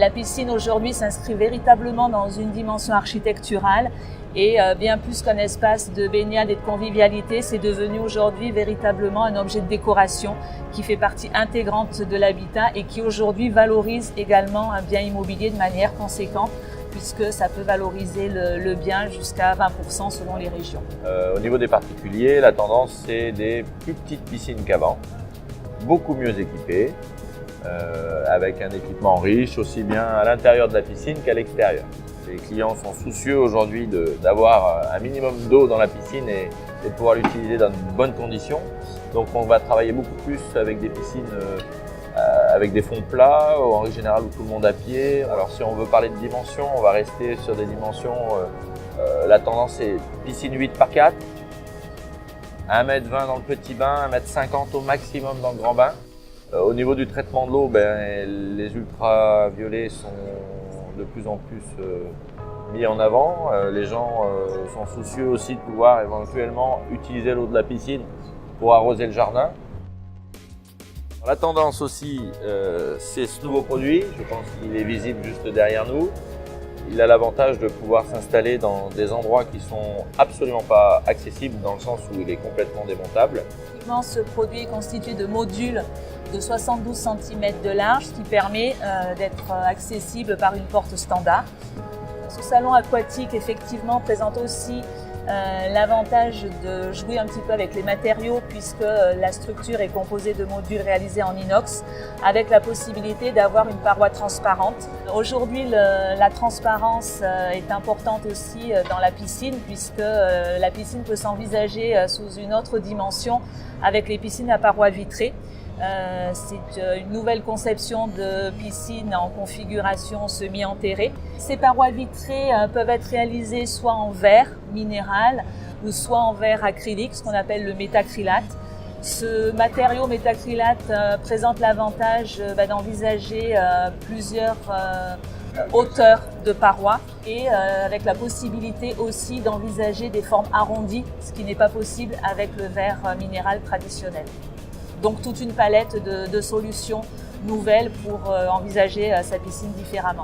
La piscine aujourd'hui s'inscrit véritablement dans une dimension architecturale et bien plus qu'un espace de baignade et de convivialité, c'est devenu aujourd'hui véritablement un objet de décoration qui fait partie intégrante de l'habitat et qui aujourd'hui valorise également un bien immobilier de manière conséquente, puisque ça peut valoriser le bien jusqu'à 20% selon les régions. Au niveau des particuliers, la tendance c'est des plus petites piscines qu'avant, beaucoup mieux équipées, avec un équipement riche aussi bien à l'intérieur de la piscine qu'à l'extérieur. Les clients sont soucieux aujourd'hui d'avoir un minimum d'eau dans la piscine et de pouvoir l'utiliser dans de bonnes conditions. Donc on va travailler beaucoup plus avec des piscines avec des fonds plats, en règle générale où tout le monde a pied. Alors si on veut parler de dimensions, on va rester sur des dimensions, la tendance est piscine 8 par 4, 1,20 m dans le petit bain, 1,50 m au maximum dans le grand bain. Au niveau du traitement de l'eau, les ultraviolets sont de plus en plus mis en avant. Les gens sont soucieux aussi de pouvoir éventuellement utiliser l'eau de la piscine pour arroser le jardin. La tendance aussi, c'est ce nouveau produit. Je pense qu'il est visible juste derrière nous. Il a l'avantage de pouvoir s'installer dans des endroits qui sont absolument pas accessibles dans le sens où il est complètement démontable. Ce produit est constitué de modules de 72 cm de large, ce qui permet d'être accessible par une porte standard. Ce salon aquatique effectivement présente aussi l'avantage de jouer un petit peu avec les matériaux puisque la structure est composée de modules réalisés en inox avec la possibilité d'avoir une paroi transparente. Aujourd'hui, la transparence est importante aussi dans la piscine puisque la piscine peut s'envisager sous une autre dimension avec les piscines à parois vitrées. C'est une nouvelle conception de piscine en configuration semi-enterrée. Ces parois vitrées peuvent être réalisées soit en verre minéral ou soit en verre acrylique, ce qu'on appelle le métacrylate. Ce matériau métacrylate présente l'avantage d'envisager plusieurs hauteurs de parois et avec la possibilité aussi d'envisager des formes arrondies, ce qui n'est pas possible avec le verre minéral traditionnel. Donc toute une palette de solutions nouvelles pour envisager sa piscine différemment.